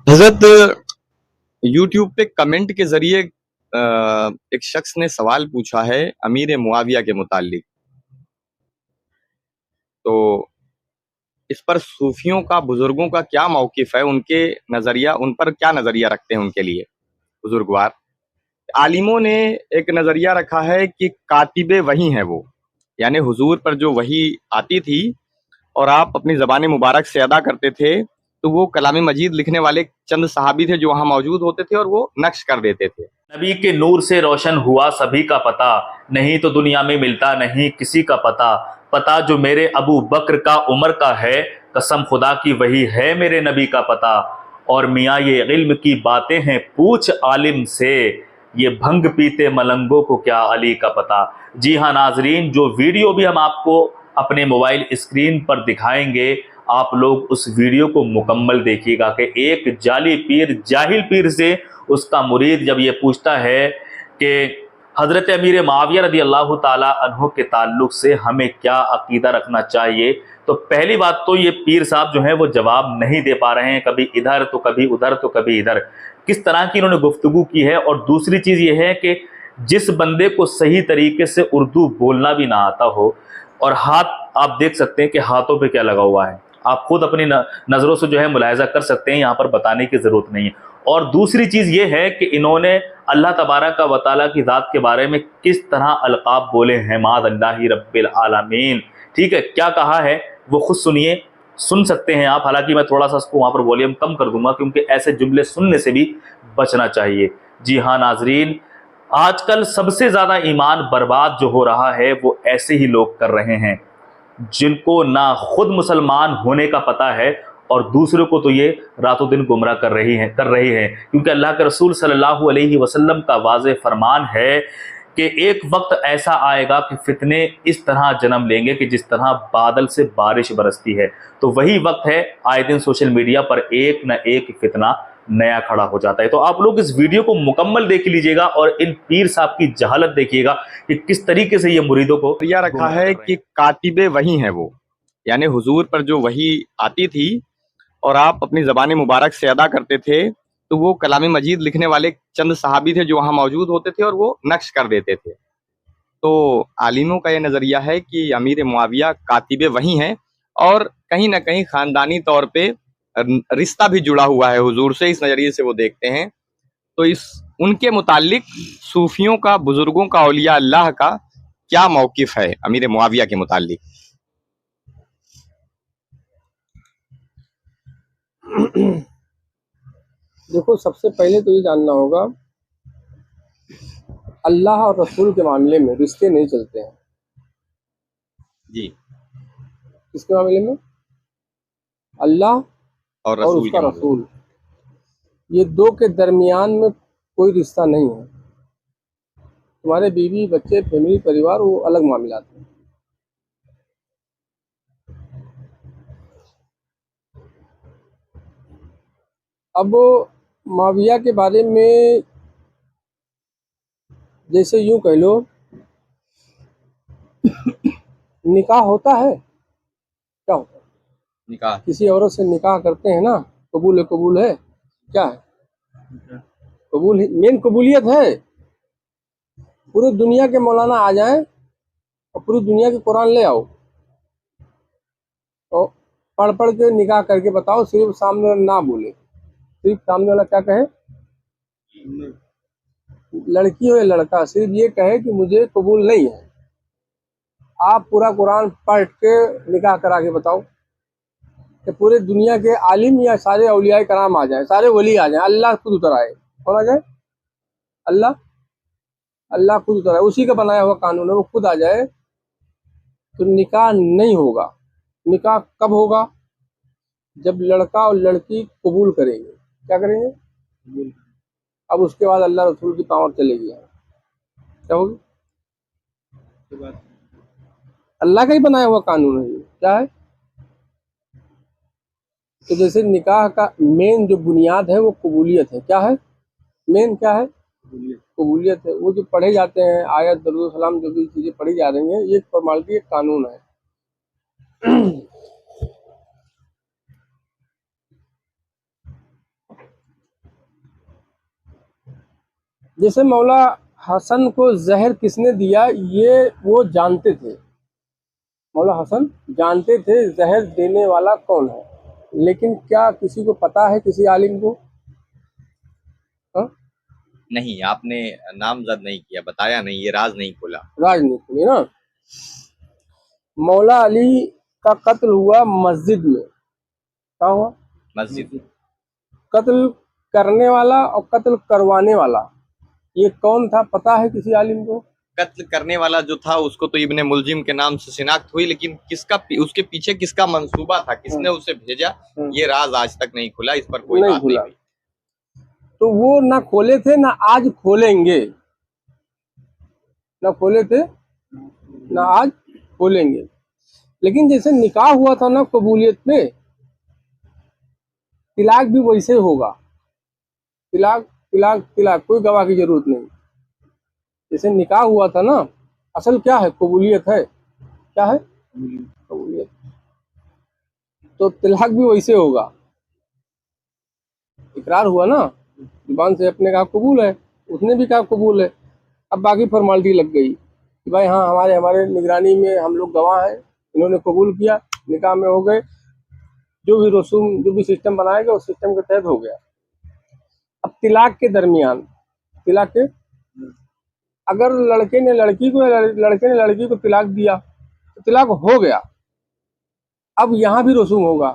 हजरत YouTube पे comment के जरिए एक शख्स ने सवाल पूछा है अमीर मुआविया के मुतालिक। तो इस पर सूफियों का, बुजुर्गों का क्या मौकिफ है, उनके नजरिया, उन पर क्या नजरिया रखते हैं उनके लिए बुजुर्गवार। आलिमों ने एक नजरिया रखा है कि कातिबे वही हैं वो, यानी हुजूर पर जो वही आती थी और आप अपनी ज़बान मुबारक से अदा करते थे, तो वो कलाम मजीद लिखने वाले चंद सहाबी थे जो वहाँ मौजूद होते थे और वो नक्श कर देते थे। नबी के नूर से रोशन हुआ सभी का पता, नहीं तो दुनिया में मिलता नहीं किसी का पता। पता जो मेरे अबू बकर का उमर का है, कसम खुदा की वही है मेरे नबी का पता। और मियाँ ये इल्म की बातें हैं पूछ आलिम से, ये भंग पीते मलंगों को क्या अली का पता। जी हाँ नाजरीन, जो वीडियो भी हम आपको अपने मोबाइल स्क्रीन पर दिखाएंगे, आप लोग उस वीडियो को मुकम्मल देखिएगा कि एक जाली पीर, जाहिल पीर से उसका मुरीद जब ये पूछता है कि हज़रत अमीर माविया रदी अल्लाह ताला अन्हु के ताल्लुक से हमें क्या अकीदा रखना चाहिए, तो पहली बात तो ये पीर साहब जो हैं वो जवाब नहीं दे पा रहे हैं, कभी इधर तो कभी उधर तो कभी इधर, किस तरह की इन्होंने गुफ्तगू की है। और दूसरी चीज़ ये है कि जिस बंदे को सही तरीके से उर्दू बोलना भी ना आता हो, और हाथ आप देख सकते हैं कि हाथों पे क्या लगा हुआ है, आप खुद अपनी नज़रों से जो है मुलाहिजा कर सकते हैं, यहाँ पर बताने की ज़रूरत नहीं है। और दूसरी चीज़ ये है कि इन्होंने अल्लाह तबारक व तआला की ज़ात के बारे में किस तरह अलक़ाब बोले हैं, माद अल्लाहि रब्बिल आलमीन। ठीक है, क्या कहा है वो खुद सुनिए, सुन सकते हैं आप। हालांकि मैं थोड़ा सा उसको वहाँ पर वॉल्यूम कम कर दूंगा क्योंकि ऐसे जुमले सुनने से भी बचना चाहिए। जी हाँ नाजरीन, आजकल सबसे ज़्यादा ईमान बर्बाद जो हो रहा है वो ऐसे ही लोग कर रहे हैं जिनको ना खुद मुसलमान होने का पता है और दूसरों को तो ये रातों दिन गुमराह कर रही हैं। क्योंकि अल्लाह के रसूल सल्लल्लाहु अलैहि वसल्लम का वाज़ेह फरमान है कि एक वक्त ऐसा आएगा कि फितने इस तरह जन्म लेंगे कि जिस तरह बादल से बारिश बरसती है। तो वही वक्त है, आए दिन सोशल मीडिया पर एक न एक फितना नया खड़ा हो जाता है। तो आप लोग इस वीडियो को मुकम्मल देख लीजिएगा और इन पीर साहब की जहालत देखिएगा कि किस तरीके से ये मुरीदों को नजरिया रखा गुमराह है कर रहे कि हैं। कातिबे वही हैं वो, यानी हुजूर पर जो वही आती थी और आप अपनी ज़बान मुबारक से अदा करते थे, तो वो कलाम मजीद लिखने वाले चंद सहाबी थे जो वहाँ मौजूद होते थे और वो नक्श कर देते थे। तो आलिमों का ये नज़रिया है कि अमीर मुआविया कातिबे वही हैं और कहीं न कहीं ख़ानदानी तौर पे रिश्ता भी जुड़ा हुआ है हुजूर से, इस नज़रिए से वो देखते हैं। तो इस उनके मुतालिक सूफियों का, बुजुर्गों का, औलिया अल्लाह का क्या मौकिफ है अमीर मुआविया के मुतालिक। देखो, सबसे पहले तो ये जानना होगा, अल्लाह और रसूल के मामले में रिश्ते नहीं चलते हैं। जी। किसके मामले में? अल्लाह और और रसूल उसका के मामले में। रसूल, ये दो के दरमियान में कोई रिश्ता नहीं है। तुम्हारे बीवी बच्चे, फैमिली, परिवार, वो अलग मामला है। अब माविया के बारे में जैसे यूं कह लो, निकाह होता है, क्या होता है? निकाह। किसी औरत से निकाह करते हैं ना, कबूल है, क्या है? कबूल, मेन कबूलियत है। पूरी दुनिया के मौलाना आ जाएं और पूरी दुनिया के कुरान ले आओ और पढ़ के निकाह करके बताओ, सिर्फ सामने वाला ना बोले, सिर्फ सामने वाला क्या कहे, लड़की हो या लड़का, सिर्फ ये कहे कि मुझे कबूल नहीं है। आप पूरा कुरान पढ़ के निकाह करा के बताओ कि पूरे दुनिया के आलिम या सारे औलिया कराम आ जाएं, सारे वली आ जाएं, अल्लाह खुद उतर आए। कौन आ जाए? अल्लाह। अल्लाह खुद उतर आए, उसी का बनाया हुआ कानून है, वो खुद आ जाए तो निकाह नहीं होगा। निकाह कब होगा? जब लड़का और लड़की कबूल करेंगे। क्या करेंगे? अब उसके बाद अल्लाह रसूल की पावर चलेगी। क्या होगी? अल्लाह का ही बनाया हुआ कानून है ये। क्या है? तो जैसे निकाह का मेन जो बुनियाद है वो कबूलियत है। क्या है मेन? क्या है? कबूलियत है। वो जो पढ़े जाते हैं आयत, दरूद सलाम, जो भी चीज़ें पढ़ी जा रही हैं, ये फॉर्मालिटी, एक कानून है। जैसे मौला हसन को जहर किसने दिया ये वो जानते थे, मौला हसन जानते थे जहर देने वाला कौन है, लेकिन क्या किसी को पता है, किसी आलिम को? हाँ? नहीं, आपने नामजद नहीं किया, बताया नहीं, ये राज नहीं खोला। राजनीति में ना, मौला अली का कत्ल हुआ मस्जिद में, क्या हुआ? मस्जिद। कत्ल करने वाला और कत्ल करवाने वाला ये कौन था, पता है किसी आलिम को? कत्ल करने वाला जो था उसको तो इब्ने मुलजिम के नाम से शिनाख्त हुई, लेकिन किसका, उसके पीछे किसका मंसूबा था, किसने उसे भेजा, ये राज आज तक नहीं खुला, इस पर कोई नहीं बात खुला। नहीं हुई। तो वो ना खोले थे ना आज खोलेंगे, ना खोले थे ना आज खोलेंगे। लेकिन जैसे निकाह हुआ था ना कबूलियत पे, तिलाक भी वैसे होगा। तिलाक तिलाक तिलाक, कोई गवाह की जरूरत नहीं। जैसे निकाह हुआ था ना, असल क्या है, कबूलियत है। क्या है? कबूलियत। तो तिलाक भी वैसे होगा, इकरार हुआ ना, जुबान से अपने कहा कबूल है, उसने भी कहा कबूल है। अब बाकी फॉर्मेलिटी लग गई कि भाई हाँ हमारे हमारे निगरानी में हम लोग गवाह हैं, इन्होंने कबूल किया, निकाह में हो गए, जो भी रसूम जो भी सिस्टम बनाएगा उस सिस्टम के तहत हो गया। अब तिलाक के दरमियान, तिलाक के, अगर लड़के ने लड़की को या लड़के ने लड़की को तिलाक दिया तो तिलाक हो गया। अब यहाँ भी रसूम होगा,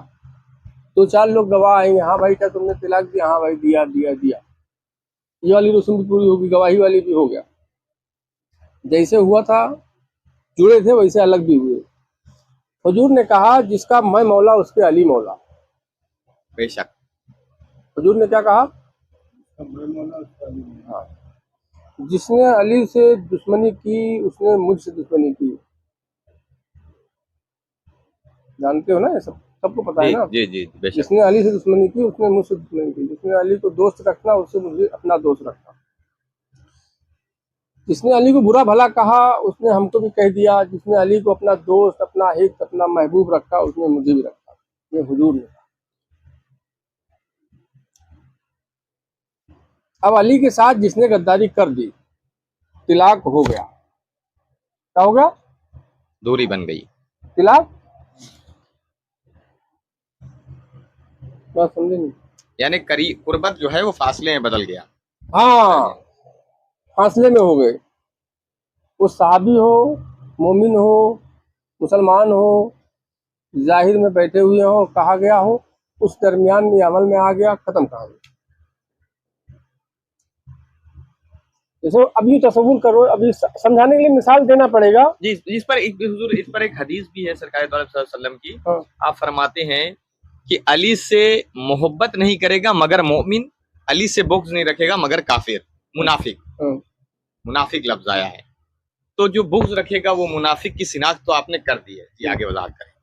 दो चार लोग गवाह आएंगे, हाँ भाई क्या तुमने तिलाक दिया, हाँ भाई दिया दिया दिया, ये वाली रसूम भी पूरी होगी, गवाही वाली भी हो गया। जैसे हुआ था जुड़े थे वैसे अलग भी हुए। हुजूर ने कहा जिसका मैं मौला उसके अली मौला। बेशक। हुजूर ने क्या कहा? हाँ, जिसने अली से दुश्मनी की उसने मुझसे दुश्मनी की। जानते हो ना, ये सब सबको पता है जी ना। जी जी, बेशक। जिसने अली से दुश्मनी की उसने मुझसे दुश्मनी की। जिसने अली को दोस्त रखना उससे मुझे अपना दोस्त रखना। जिसने अली को बुरा भला कहा उसने हमको भी कह दिया। जिसने अली को अपना दोस्त, अपना हित, अपना महबूब रखा उसने मुझे भी रखा। ये हुजूर ने कहा। अब अली के साथ जिसने गद्दारी कर दी, तिलाक हो गया। क्या हो गया? दूरी बन गई। तिलाक। बात समझे नहीं? यानी करीब कुर्बत जो है वो फासले में बदल गया। हाँ, फासले में हो गए। वो साहबी हो, मोमिन हो, मुसलमान हो, जाहिर में बैठे हुए हो, कहा गया हो, उस दरमियान में अमल में आ गया, खत्म कहानी। जैसे अभी तसव्वुर करो, अभी समझाने के लिए मिसाल देना पड़ेगा। जी, इस पर एक हुजूर, इस पर एक हदीस भी है सरकार दो अलैहि वसल्लम की। हाँ, आप फरमाते हैं कि अली से मोहब्बत नहीं करेगा मगर मोमिन, अली से बुग़्ज़ नहीं रखेगा मगर काफिर, मुनाफिक। हाँ। मुनाफिक लफ्ज आया है, तो जो बुग़्ज़ रखेगा वो मुनाफिक की शिनाख्त तो आपने कर दी है। जी, आगे वजाहत करें।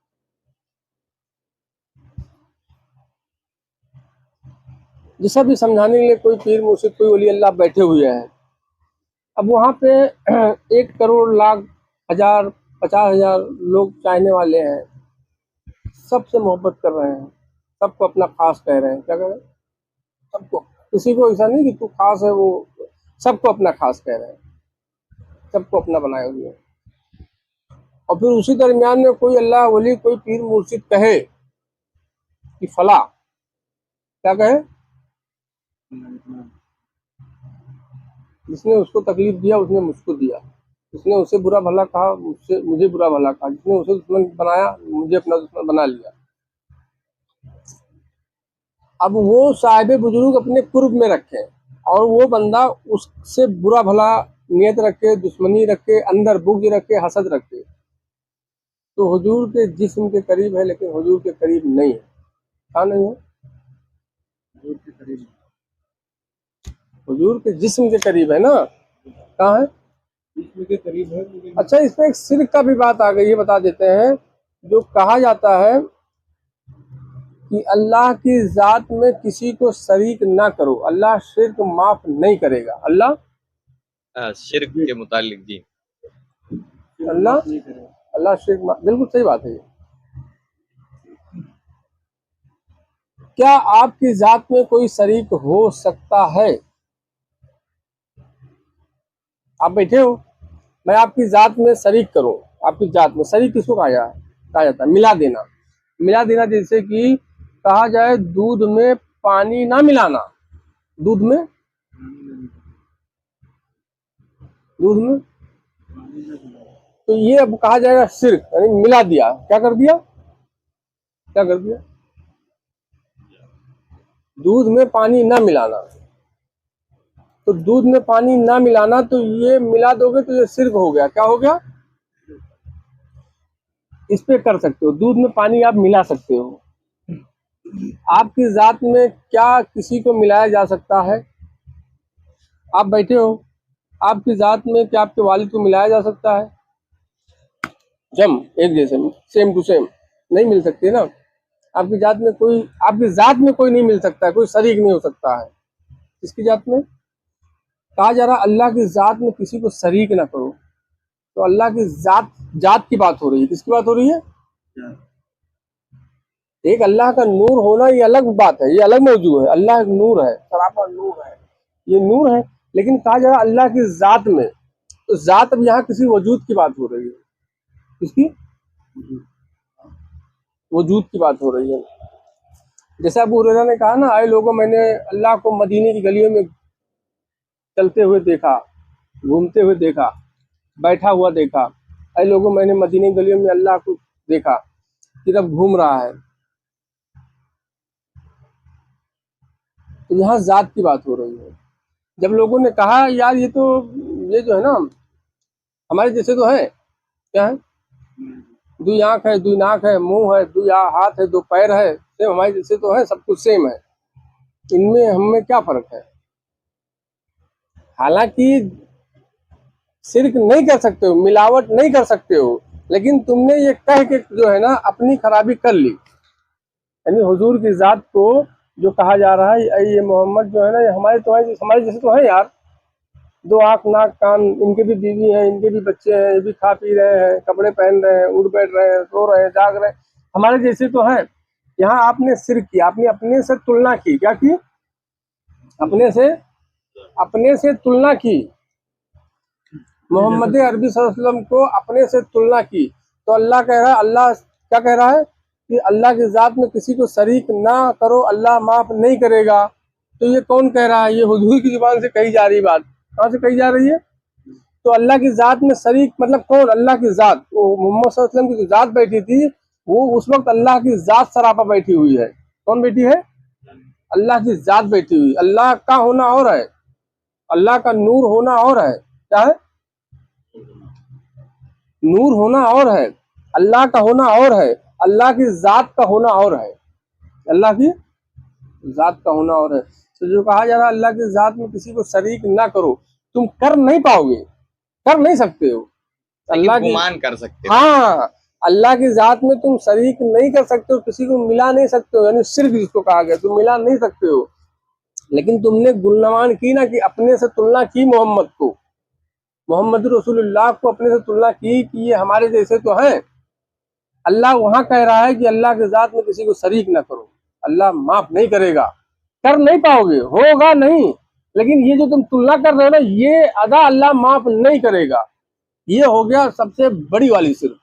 जैसा भी समझाने के लिए कोई पीर मुर्शिद कोई वली अल्लाह बैठे हुए हैं। अब वहाँ पे 1 करोड़ लाख हजार 50,000 लोग चाहने वाले हैं, सबसे मोहब्बत कर रहे हैं, सबको अपना खास कह रहे हैं। क्या कह रहे हैं? सबको, किसी को ऐसा नहीं कि तू खास है, वो सबको अपना खास कह रहे हैं, सबको अपना बनाए हुए हैं। और फिर उसी दरमियान में कोई अल्लाह वली कोई पीर मुर्शिद कहे कि फला, क्या कहे? जिसने उसको तकलीफ दिया उसने मुझको दिया, जिसने उसे बुरा भला कहा मुझसे मुझे बुरा भला कहा, जिसने उसे दुश्मन बनाया मुझे अपना दुश्मन बना लिया। अब वो साहिब बुजुर्ग अपने कुर्ब में रखे और वो बंदा उससे बुरा भला नियत रखे, दुश्मनी रखे, अंदर बुग़्ज़ रखे, हसद रखे, तो हुजूर के जिस्म के करीब है लेकिन हुजूर के करीब नहीं है। क्या नहीं है? हुजूर के जिस्म के करीब है ना। कहाँ है? जिस्म के करीब है। अच्छा, इसमें एक शिर्क का भी बात आ गई है, बता देते हैं। जो कहा जाता है कि अल्लाह की जात में किसी को शरीक ना करो, अल्लाह शिर्क माफ नहीं करेगा। शिर्क के मुतालिक जी, अल्लाह शिर्क माफ, बिल्कुल सही बात है ये। क्या आपकी जात में कोई शरीक हो सकता है? आप बैठे हो, मैं आपकी जात में शरीक करूं, आपकी जात में शरीक किसको कहा जाता है? मिला देना। मिला देना जैसे कि कहा जाए दूध में पानी ना मिलाना, दूध में तो ये अब कहा जाएगा शिर्क, यानी मिला दिया। क्या कर दिया? क्या कर दिया? दूध में पानी ना मिलाना। तो दूध में पानी ना मिलाना, तो ये मिला दोगे तो ये शिर्क हो गया। क्या हो गया? इस पे कर सकते हो, दूध में पानी आप मिला सकते हो। आपकी जात में क्या किसी को मिलाया जा सकता है? आप बैठे हो, आपकी जात में क्या आपके वालिद को मिलाया जा सकता है? जम एक जैसे, सेम टू सेम नहीं मिल सकते ना। आपकी जात में कोई, आपकी जात में कोई नहीं मिल सकता है, कोई शरीक नहीं हो सकता है। इसकी जात में कहा जा रहा अल्लाह की जात में किसी को शरीक ना करो। तो अल्लाह की जात की बात हो रही है। किसकी बात हो रही है? एक अल्लाह का नूर होना ये अलग बात है, ये अलग मौजू है। अल्लाह एक नूर है, सरापा नूर है, ये नूर है। लेकिन कहा जा रहा अल्लाह की जात में, तो जात अब यहाँ किसी वजूद की बात हो रही है। किसकी? वजूद की बात हो रही है। जैसे अबू हुरैरा ने कहा ना, आए लोगों, मैंने अल्लाह को मदीने की गलियों में चलते हुए देखा, घूमते हुए देखा, बैठा हुआ देखा। आए लोगों, मैंने मदीने की गलियों में अल्लाह को देखा कि तब घूम रहा है। तो यहाँ जात की बात हो रही है। जब लोगों ने कहा यार ये तो, ये जो है ना हमारे जैसे तो है, क्या है? दो आँख है, दो नाक है, मुंह है, दो हाथ है, दो पैर है, सेम हमारे जैसे तो है, सब कुछ सेम है। इनमें हमें क्या फर्क है? हालांकि शिर्क नहीं कर सकते हो, मिलावट नहीं कर सकते हो, लेकिन तुमने ये कह के जो है ना अपनी खराबी कर ली। यानी हुजूर की जात को जो कहा जा रहा है, ये मोहम्मद जो है ना, ये हमारे तो है, हमारे जैसे तो है यार। दो आँख नाक कान, इनके भी बीवी हैं, इनके भी बच्चे हैं, ये भी खा पी रहे हैं, कपड़े पहन रहे हैं, उठ बैठ रहे हैं, सो रहे हैं, जाग रहे हैं, हमारे जैसे तो है। यहाँ आपने शिर्क किया, आपने अपने से तुलना की। क्या की? अपने से तुलना की, मोहम्मद अरबी सल्लल्लाहु अलैहि वसल्लम को अपने से तुलना की। तो अल्लाह कह रहा है, अल्लाह क्या कह रहा है कि अल्लाह की जात में किसी को शरीक ना करो, अल्लाह माफ नहीं करेगा। तो ये कौन कह रहा है? ये हुजूर की जुबान से कही जा रही बात। कहाँ से कही जा रही है? तो अल्लाह की जात में शरीक मतलब कौन? अल्लाह की जात। वो मोहम्मद सल्लल्लाहु अलैहि वसल्लम की जो जात बैठी थी, वो उस वक्त अल्लाह की जात सरापा बैठी हुई है। कौन बैठी है? अल्लाह की जात बैठी हुई। अल्लाह का होना और है, अल्लाह का नूर होना और है। क्या है? नूर होना और है, अल्लाह का होना और है, अल्लाह की जात का होना और है, अल्लाह की जात का होना और है। तो जो कहा जा रहा है अल्लाह की जात में किसी को शरीक ना करो, तुम कर नहीं पाओगे, कर नहीं सकते हो। अल्लाह की, गुमान कर सकते हो। हाँ, अल्लाह की जात में तुम शरीक नहीं कर सकते हो, किसी को मिला नहीं सकते हो, यानी सिर्फ जिसको कहा गया तुम मिला नहीं सकते हो। लेकिन तुमने गुणगान की ना, कि अपने से तुलना की मोहम्मद को, मोहम्मद रसूलुल्लाह को अपने से तुलना की कि ये हमारे जैसे तो हैं। अल्लाह वहां कह रहा है कि अल्लाह के जात में किसी को शरीक ना करो, अल्लाह माफ नहीं करेगा, कर नहीं पाओगे, होगा नहीं। लेकिन ये जो तुम तुलना कर रहे हो ना, ये अदा अल्लाह माफ नहीं करेगा। ये हो गया सबसे बड़ी वाली सिर्फ।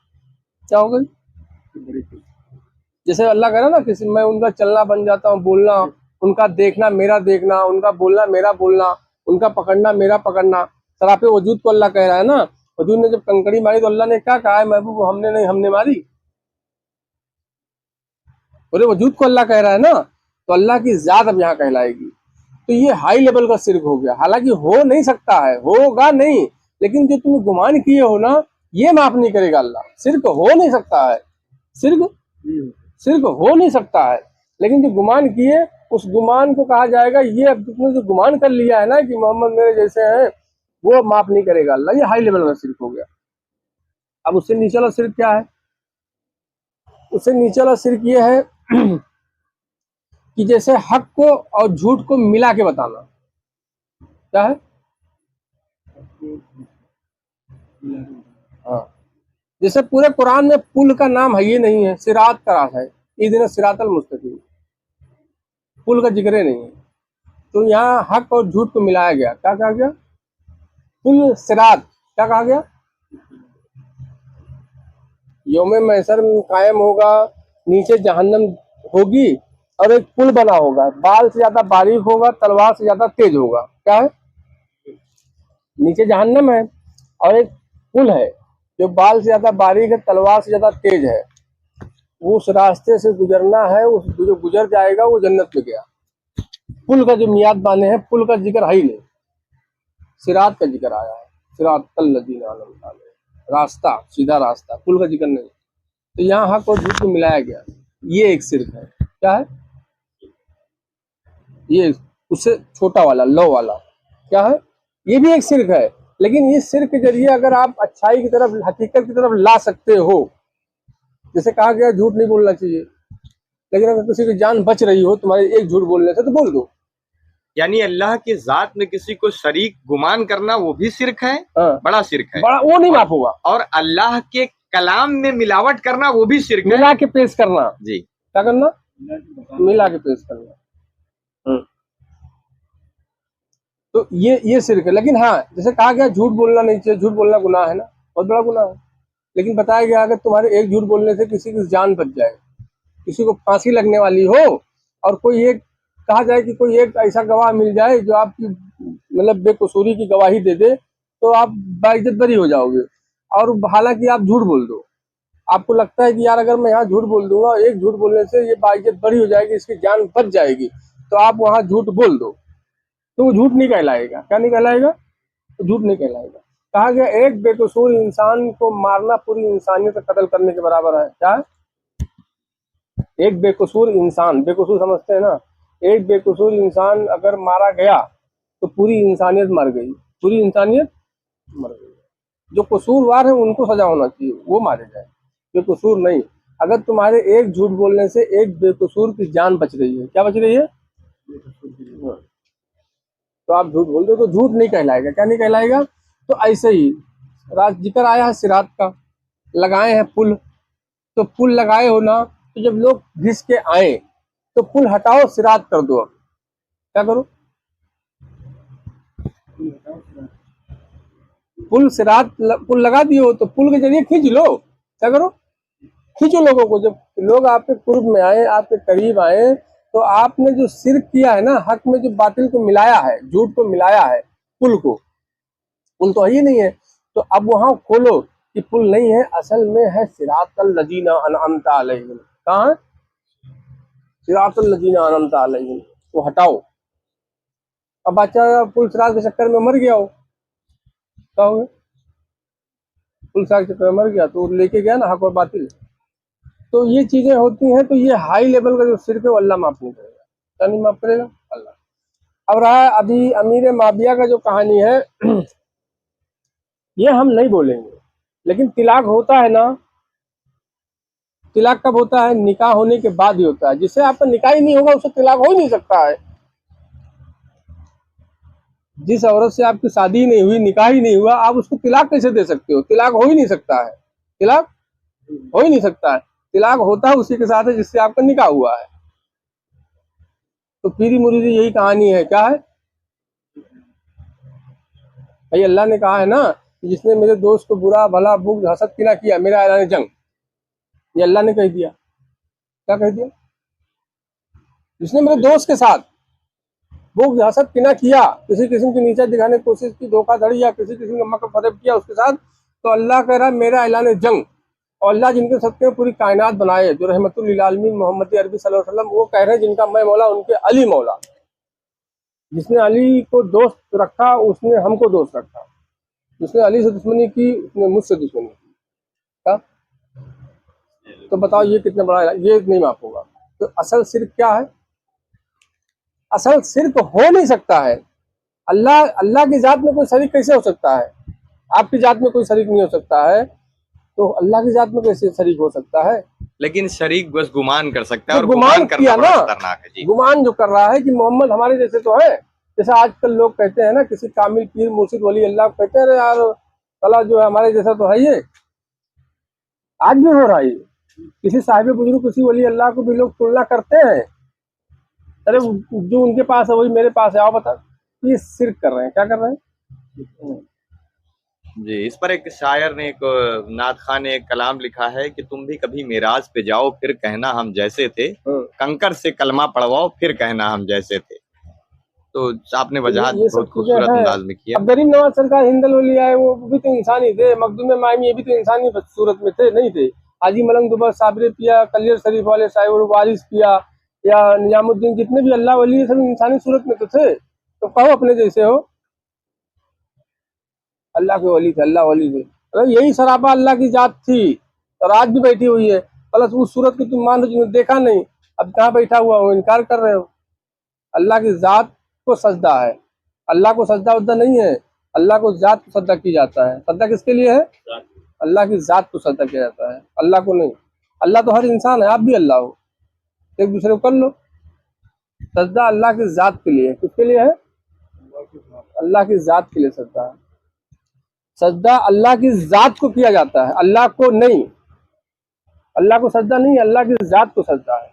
क्या हो गई? जैसे अल्लाह कह रहा ना, किसी मैं उनका चलना बन जाता हूँ, बोलना उनका, देखना मेरा देखना, उनका बोलना मेरा बोलना, उनका पकड़ना मेरा पकड़ना। सरापे वजूद को अल्लाह कह रहा है ना। वजूद ने जब कंकड़ी मारी तो अल्लाह ने क्या कहा है? महबूब हमने नहीं, हमने मारी। बोले वजूद को अल्लाह कह रहा है ना, तो अल्लाह की जात अब यहाँ कहलाएगी। तो ये हाई लेवल का शिर्क हो गया। हालांकि हो नहीं सकता है, होगा नहीं, लेकिन जो तुम गुमान किए हो ना, ये माफ नहीं करेगा अल्लाह। शिर्क हो नहीं सकता है, शिर्क सिर्फ हो नहीं सकता है, लेकिन जो गुमान किए उस गुमान को कहा जाएगा, ये अब तुमने जो गुमान कर लिया है ना कि मोहम्मद मेरे जैसे हैं, वो माफ नहीं करेगा अल्लाह। ये हाई लेवल का शिर्क हो गया। अब उससे नीचे वाला शिर्क क्या है? उससे नीचे वाला शिर्क ये है कि जैसे हक को और झूठ को मिला के बताना। क्या है? हाँ, जैसे पूरे कुरान में पुल का नाम है ये नहीं है, सिरात का राह है, इधर सिरातल मुस्तकीम, पुल का जिक्र नहीं है। तो यहाँ हक और झूठ को मिलाया गया। क्या कहा गया? पुल सिरात क्या कहा गया? यौमे महशर में कायम होगा, नीचे जहन्नम होगी और एक पुल बना होगा, बाल से ज्यादा बारीक होगा, तलवार से ज्यादा तेज होगा। क्या है? नीचे जहन्नम है और एक पुल है जो बाल से ज्यादा बारीक है, तलवार से ज्यादा तेज है। उस रास्ते से गुजरना है, उस जो गुजर जाएगा वो जन्नत में गया। पुल का जो मियाद बाने हैं, पुल का जिक्र है ही नहीं, सिरात का जिक्र आया है। सिरात लजीना अनअमता अलैहिम, रास्ता, सीधा रास्ता, पुल का जिक्र नहीं। तो यहाँ हक और झूठ को मिलाया गया, ये एक शिर्क है। क्या है? ये उससे छोटा वाला, लो वाला क्या है? ये भी एक शिर्क है। लेकिन इस शिर्क के जरिए अगर आप अच्छाई की तरफ, हकीकत की तरफ ला सकते हो, जैसे कहा गया झूठ नहीं बोलना चाहिए, लेकिन अगर किसी की जान बच रही हो तुम्हारे एक झूठ बोलने से तो बोल दो। यानी अल्लाह की जात में किसी को शरीक गुमान करना वो भी शिर्क है, हाँ, बड़ा शिर्क है। बड़ा वो नहीं माफ होगा। और अल्लाह के कलाम में मिलावट करना वो भी शिर्क है। मिला के पेश करना, जी, क्या करना? मिला के पेश करना। तो ये शिर्क है। लेकिन हाँ, जैसे कहा गया झूठ बोलना नहीं चाहिए, झूठ बोलना गुनाह है ना, बहुत बड़ा गुनाह है। लेकिन बताया गया अगर तुम्हारे एक झूठ बोलने से किसी की जान बच जाए, किसी को फांसी लगने वाली हो, और कोई एक कहा जाए कि कोई एक ऐसा गवाह मिल जाए जो आपकी मतलब बेकसूरी की गवाही दे दे, तो आप बाइज्जत बरी हो जाओगे। और हालांकि आप झूठ बोल दो, आपको लगता है कि यार अगर मैं यहाँ झूठ बोल दूंगा, एक झूठ बोलने से ये बाइज्जत बरी हो जाएगी, इसकी जान बच जाएगी, तो आप वहाँ झूठ बोल दो, तो वो झूठ नहीं कहलाएगा। क्या नहीं कहलाएगा? तो झूठ नहीं कहलाएगा। कहा गया एक बेकसूर इंसान को मारना पूरी इंसानियत का कत्ल करने के बराबर है। क्या है? एक बेकसूर इंसान, बेकसूर समझते हैं ना, एक बेकसूर इंसान अगर मारा गया तो पूरी इंसानियत मर गई, पूरी इंसानियत मर गई। जो कसूरवार है उनको सजा होना चाहिए, वो मारे जाए, बेकसूर नहीं। अगर तुम्हारे एक झूठ बोलने से एक बेकसूर की जान बच रही है, क्या बच रही है, तो आप झूठ बोल दो तो झूठ नहीं कहलाएगा। क्या नहीं कहलाएगा? तो ऐसे ही जिक्र आया है सिरात का, लगाए हैं पुल, तो पुल लगाए हो ना, तो जब लोग घिस के आए तो पुल हटाओ, सिरात कर दो। अब क्या करो? पुल सिरात पुल लगा दियो तो पुल के जरिए खींच लो। क्या करो? खींचो लोगों को। जब लोग आपके कुर्ब में आए, आपके करीब आए, तो आपने जो शिर्क किया है ना, हक में जो बातिल को मिलाया है, झूठ को मिलाया है, पुल को, पुल तो है ही नहीं है, तो अब वहां खोलो कि पुल नहीं है, असल में है सिरातल लजीना अनअमता अलैहिम। कहाँ है? सिरातल लजीना अनअमता अलैहिम, वो हटाओ। अब बच्चा पुल सिरात के चक्कर में मर गया हो, क्या हो गया? पुल सिरात के चक्कर में मर गया तो लेके गया ना हक और बातिल। तो ये चीजें होती हैं। तो ये हाई लेवल का जो शिर्क है वो अल्लाह माफ नहीं करेगा। क्या नहीं माफ करेगा? अल्लाह। अब रहा अभी अमीर माविया का जो कहानी है, ये हम नहीं बोलेंगे, लेकिन तिलाक होता है ना, तिलाक कब होता है? निकाह होने के बाद ही होता है। जिससे आपका निकाह ही नहीं होगा उससे तिलाक हो ही नहीं सकता है। जिस औरत से आपकी शादी नहीं हुई, निकाह ही नहीं हुआ, आप उसको तिलाक कैसे दे सकते हो? तिलाक हो ही नहीं सकता है, तिलाक हो ही नहीं सकता है। तिलाक होता है उसी के साथ है जिससे आपका निकाह हुआ है। तो पीरी मुरीदी यही कहानी है। क्या है भाई? अल्लाह ने कहा है ना कि जिसने मेरे दोस्त को बुरा भला बुग़्ज़ हसद किना किया, मेरा ऐलान जंग, ये अल्लाह ने कह दिया। क्या कह दिया? जिसने मेरे दोस्त के साथ बुग़्ज़ हसद किना किया, किसी किस्म की नीचा दिखाने की कोशिश की, धोखाधड़ी या किसी किस्म का मकर फरेब किया उसके साथ, तो अल्लाह कह रहा है मेरा ऐलान जंग। और अल्लाह जिनके सदक़े में पूरी कायनात बनाए, जो रहमतुल लिल आलमीन मोहम्मद अरबी सल्लल्लाहु अलैहि वसल्लम, वो कह रहे हैं जिनका मैं मौला उनके अली मौला। जिसने अली को दोस्त रखा उसने हमको दोस्त रखा, जिसने अली से दुश्मनी की उसने मुझसे दुश्मनी की। क्या? तो बताओ ये कितना बड़ा, ये नहीं माफ होगा। तो असल शिर्क क्या है? असल शिर्क हो नहीं सकता है। अल्लाह की जात में कोई शरीक कैसे हो सकता है? आपकी जात में कोई शरीक नहीं हो सकता है, तो अल्लाह की जात में कैसे शरीक हो सकता है? लेकिन शरीक बस गुमान कर सकता है, और गुमान गुमान करना किया बड़ा ना, खतरनाक है। जी, गुमान जो कर रहा है कि मोहम्मद हमारे जैसे तो है। जैसे आजकल लोग कहते हैं ना, किसी कामिल पीर मुर्शिद वली अल्लाह कहते हैं, अरे यार साला जो है हमारे जैसा तो है ये। आज भी हो रहा है। किसी साहिब बुजुर्ग, किसी वली अल्लाह को भी लोग तुलना करते हैं, अरे जो उनके पास है वही मेरे पास है, आओ बता। ये शिर्क कर रहे हैं। क्या कर रहे हैं? जी, इस पर एक शायर ने, एक नात खां ने एक कलाम लिखा है कि तुम भी कभी मिराज पे जाओ फिर कहना हम जैसे थे, कंकर से कलमा पढ़वाओ फिर कहना हम जैसे थे। तो आपने तो वजाहत ये सब बहुत चीजें खूबसूरत हैं। अंदाज में किया। अब गरीब नवाज सरकार हिंदल वली आए, वो भी तो इंसान ही थे। मखदूम मायमी ये भी तो इंसानी सूरत में थे, नहीं थे? हाजी मलंग दुबर साबरे पिया, कलियर शरीफ वाले साहिब वारिस पिया, या निजामुद्दीन, जितने भी अल्लाह वली है, सब इंसानी सूरत में तो थे। तो कहो अपने जैसे हो, अल्लाह के वली थे, अल्लाह वली थे। अरे यही सरापा अल्लाह की जात थी, और आज भी बैठी हुई है। प्लस उस सूरत को तुम मान लो जिन्हें देखा नहीं, अब कहाँ बैठा हुआ हो, इनकार कर रहे हो। अल्लाह की जात को सजदा है, अल्लाह को सजदा उद्दा नहीं है। अल्लाह को जात को सजदा किया जाता है। सजदा किसके लिए है? अल्लाह की जात को सजदा किया जाता है, अल्लाह को नहीं। अल्लाह तो हर इंसान है, आप भी अल्लाह हो, एक दूसरे को कर लो। सजदा अल्लाह की जात के लिए। किसके लिए है? अल्लाह की जात के लिए सजदा है। सजदा अल्लाह की जात को किया जाता है, अल्लाह को नहीं। अल्लाह को सजदा नहीं, अल्लाह की जात को सजदा है।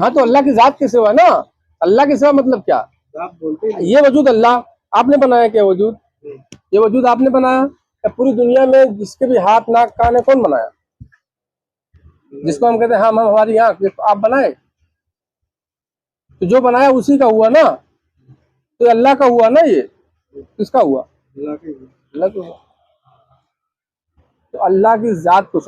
हाँ, तो अल्लाह की जात के सिवा ना, अल्लाह के सिवा मतलब क्या? ये वजूद अल्लाह आपने बनाया क्या? वजूद, ये वजूद आपने बनाया या पूरी दुनिया में जिसके भी हाथ नाक कान है, कौन बनाया? जिसको हम कहते हैं हाँ हम हमारी आंख, जिसको आप बनाए, तो जो बनाया उसी का हुआ ना। तो अल्लाह का हुआ ना, ये किसका हुआ? अल्लाह का हुआ। तो अल्लाह की जात को